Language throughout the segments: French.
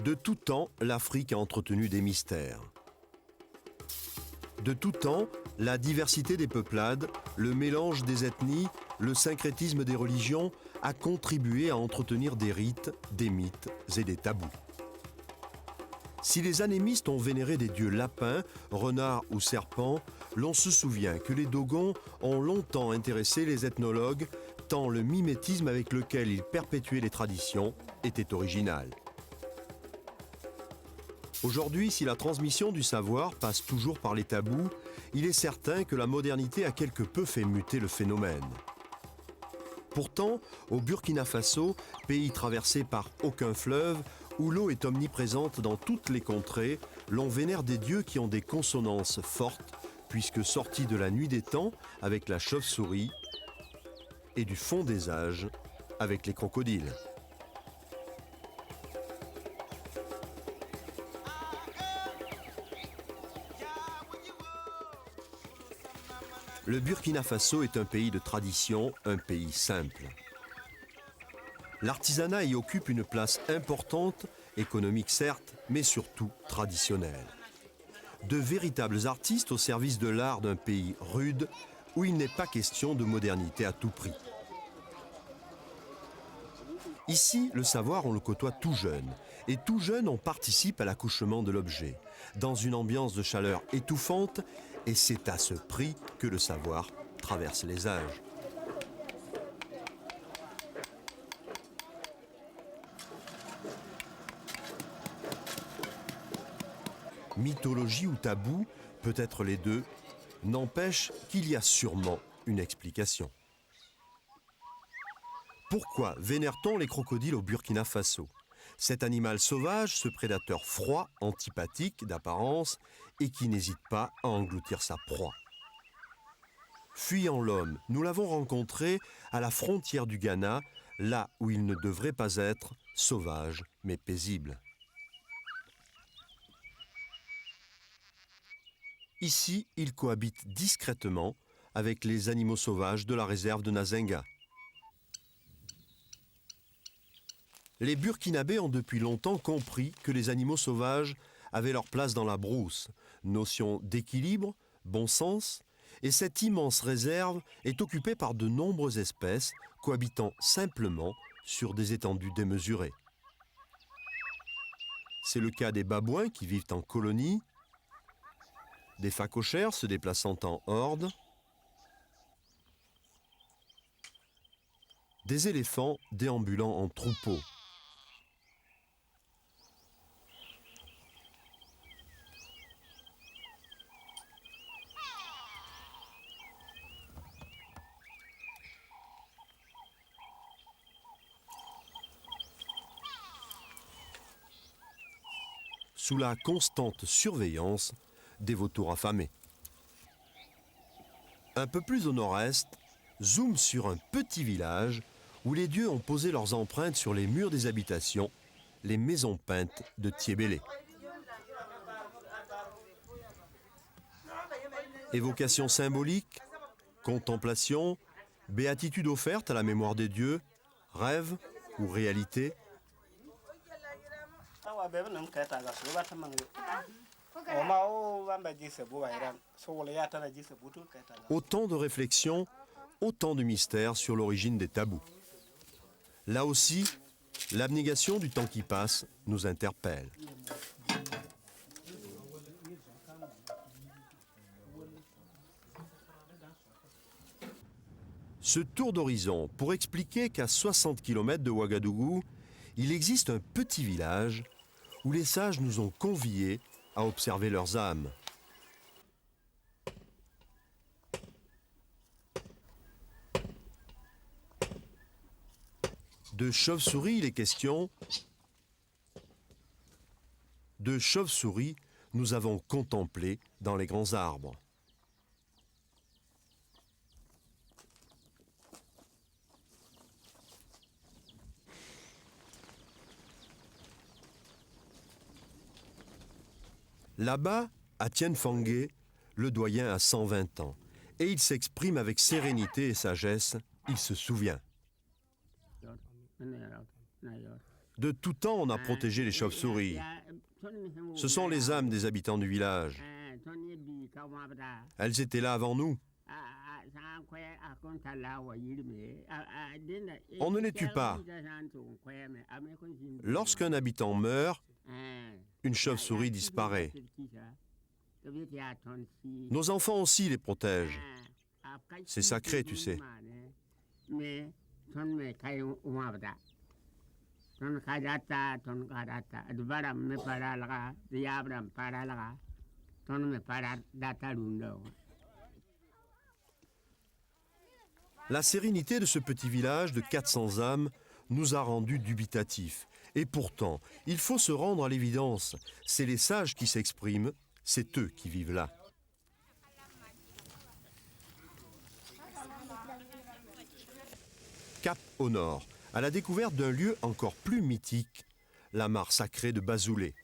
De tout temps, l'Afrique a entretenu des mystères. De tout temps, la diversité des peuplades, le mélange des ethnies, le syncrétisme des religions a contribué à entretenir des rites, des mythes et des tabous. Si les animistes ont vénéré des dieux lapins, renards ou serpents, l'on se souvient que les Dogons ont longtemps intéressé les ethnologues, tant le mimétisme avec lequel ils perpétuaient les traditions était original. Aujourd'hui, si la transmission du savoir passe toujours par les tabous, il est certain que la modernité a quelque peu fait muter le phénomène. Pourtant, au Burkina Faso, pays traversé par aucun fleuve, où l'eau est omniprésente dans toutes les contrées, l'on vénère des dieux qui ont des consonances fortes, puisque sortis de la nuit des temps avec la chauve-souris et du fond des âges avec les crocodiles. Le Burkina Faso est un pays de tradition, un pays simple. L'artisanat y occupe une place importante, économique certes, mais surtout traditionnelle. De véritables artistes au service de l'art d'un pays rude, où il n'est pas question de modernité à tout prix. Ici, le savoir, on le côtoie tout jeune, et tout jeune, on participe à l'accouchement de l'objet, dans une ambiance de chaleur étouffante, et c'est à ce prix que le savoir traverse les âges. Mythologie ou tabou, peut-être les deux, n'empêche qu'il y a sûrement une explication. Pourquoi vénère-t-on les crocodiles au Burkina Faso? Cet animal sauvage, ce prédateur froid, antipathique d'apparence et qui n'hésite pas à engloutir sa proie. Fuyant l'homme, nous l'avons rencontré à la frontière du Ghana, là où il ne devrait pas être sauvage mais paisible. Ici, il cohabite discrètement avec les animaux sauvages de la réserve de Nazenga. Les Burkinabés ont depuis longtemps compris que les animaux sauvages avaient leur place dans la brousse, notion d'équilibre, bon sens, et cette immense réserve est occupée par de nombreuses espèces cohabitant simplement sur des étendues démesurées. C'est le cas des babouins qui vivent en colonie, des phacochères se déplaçant en horde, des éléphants déambulant en troupeaux. Sous la constante surveillance des vautours affamés. Un peu plus au nord-est, zoom sur un petit village où les dieux ont posé leurs empreintes sur les murs des habitations, les maisons peintes de Tiébélé. Évocation symbolique, contemplation, béatitude offerte à la mémoire des dieux, rêve ou réalité. Autant de réflexions, autant de mystères sur l'origine des tabous. Là aussi, l'abnégation du temps qui passe nous interpelle. Ce tour d'horizon pour expliquer qu'à 60 km de Ouagadougou, il existe un petit village où les sages nous ont conviés à observer leurs âmes. De chauve-souris, il est question. De chauve-souris, nous avons contemplé dans les grands arbres. Là-bas, à Tienfangé, le doyen a 120 ans et il s'exprime avec sérénité et sagesse, il se souvient. De tout temps, on a protégé les chauves-souris. Ce sont les âmes des habitants du village. Elles étaient là avant nous. On ne les tue pas. Lorsqu'un habitant meurt, une chauve-souris disparaît. Nos enfants aussi les protègent. C'est sacré, tu sais. La sérénité de ce petit village de 400 âmes nous a rendus dubitatifs. Et pourtant, il faut se rendre à l'évidence. C'est les sages qui s'expriment, c'est eux qui vivent là. Cap au nord, à la découverte d'un lieu encore plus mythique, la mare sacrée de Bazoulé.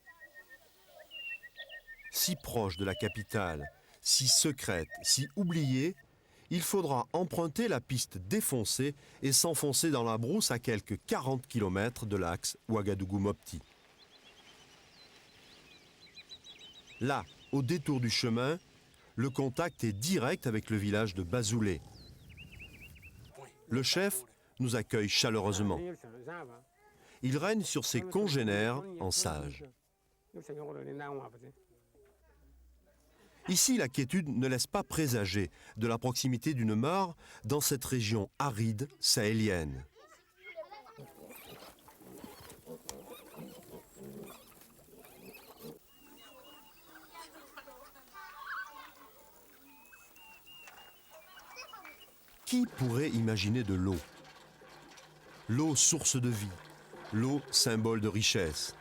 Si proche de la capitale, si secrète, si oubliée, il faudra emprunter la piste défoncée et s'enfoncer dans la brousse à quelques 40 km de l'axe Ouagadougou-Mopti. Là, au détour du chemin, le contact est direct avec le village de Bazoulé. Le chef nous accueille chaleureusement. Il règne sur ses congénères en sage. Ici, la quiétude ne laisse pas présager de la proximité d'une mare dans cette région aride sahélienne. Qui pourrait imaginer de l'eau? L'eau, source de vie. L'eau, symbole de richesse.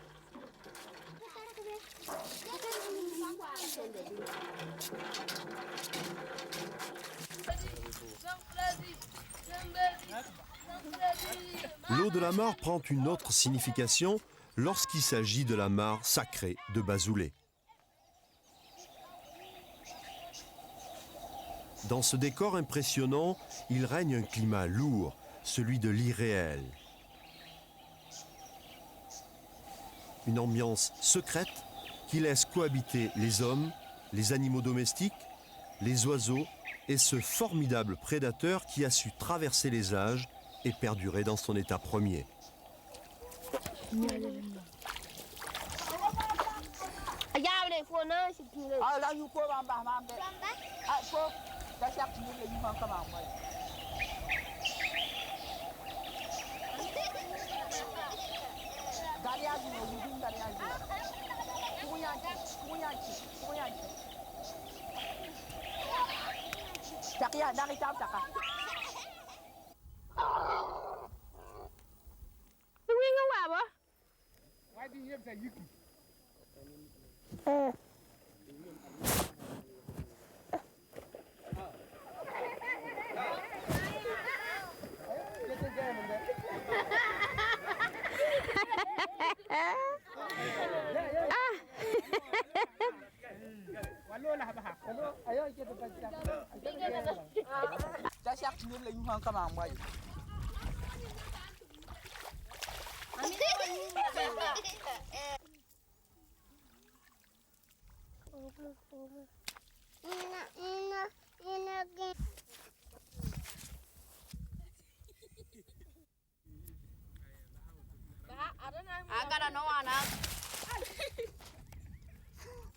L'eau de la mare prend une autre signification lorsqu'il s'agit de la mare sacrée de Bazoulé. Dans ce décor impressionnant, il règne un climat lourd, celui de l'irréel. Une ambiance secrète qui laisse cohabiter les hommes, les animaux domestiques, les oiseaux et ce formidable prédateur qui a su traverser les âges et perdurer dans son état premier.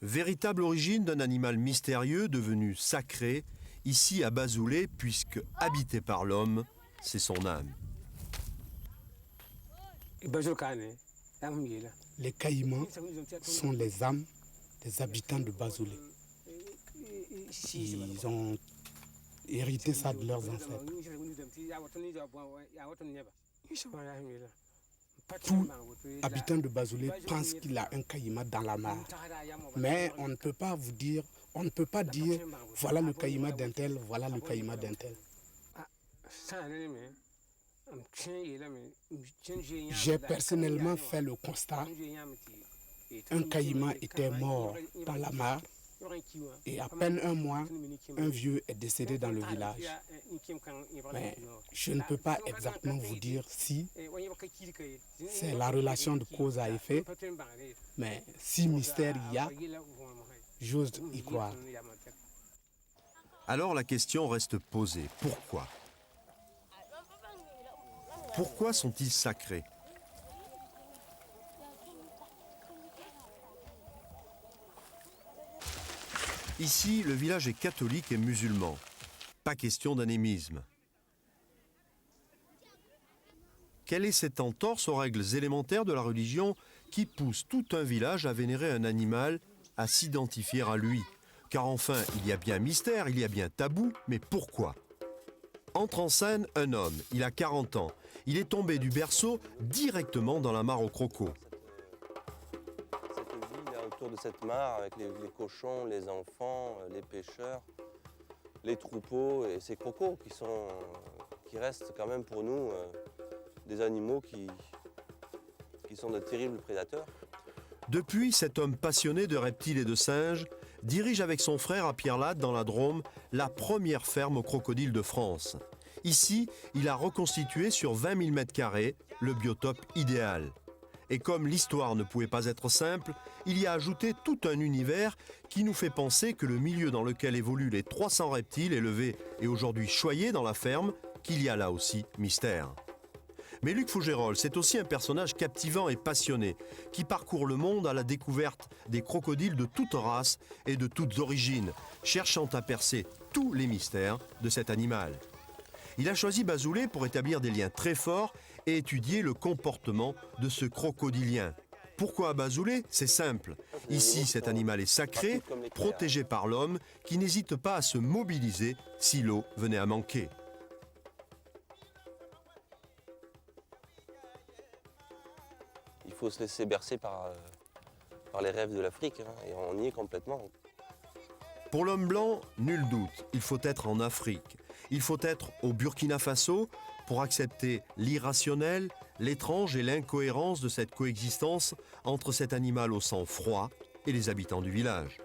Véritable origine d'un animal mystérieux devenu sacré, ici à Bazoulé, puisque habité par l'homme, c'est son âme. Les Caïmans sont les âmes des habitants de Bazoulé. Ils ont hérité ça de leurs ancêtres. Tout habitant de Bazoulé pense qu'il a un caïman dans la mare. Mais on ne peut pas vous dire, on ne peut pas dire voilà le caïman d'un tel, voilà le caïman d'un tel. J'ai personnellement fait le constat. Un caïman était mort dans la mare Et à peine un mois, un vieux est décédé dans le village. Mais je ne peux pas exactement vous dire si c'est la relation de cause à effet, mais si mystère il y a, j'ose y croire. Alors la question reste posée. Pourquoi? Pourquoi sont-ils sacrés? Ici, le village est catholique et musulman. Pas question d'anémisme. Quelle est cette entorse aux règles élémentaires de la religion qui pousse tout un village à vénérer un animal, à s'identifier à lui? Car enfin, il y a bien mystère, il y a bien tabou, mais pourquoi? Entre en scène un homme, il a 40 ans. Il est tombé du berceau directement dans la mare aux crocos. Cette vie là, autour de cette mare, avec les cochons, les enfants, les pêcheurs, les troupeaux et ces crocos qui restent quand même pour nous des animaux qui sont de terribles prédateurs. Depuis, cet homme passionné de reptiles et de singes dirige avec son frère à Pierrelatte, dans la Drôme, la première ferme aux crocodiles de France. Ici, il a reconstitué sur 20 000 m² le biotope idéal. Et comme l'histoire ne pouvait pas être simple, il y a ajouté tout un univers qui nous fait penser que le milieu dans lequel évoluent les 300 reptiles élevés et aujourd'hui choyés dans la ferme, qu'il y a là aussi mystère. Mais Luc Fougerolles, c'est aussi un personnage captivant et passionné, qui parcourt le monde à la découverte des crocodiles de toutes races et de toutes origines, cherchant à percer tous les mystères de cet animal. Il a choisi Bazoulet pour établir des liens très forts et étudier le comportement de ce crocodilien. Pourquoi à Bazoulet? C'est simple. Ici, cet animal est sacré, protégé par l'homme, qui n'hésite pas à se mobiliser si l'eau venait à manquer. Il faut se laisser bercer par les rêves de l'Afrique, hein, et on y est complètement. Pour l'homme blanc, nul doute, il faut être en Afrique. Il faut être au Burkina Faso pour accepter l'irrationnel, l'étrange et l'incohérence de cette coexistence entre cet animal au sang froid et les habitants du village.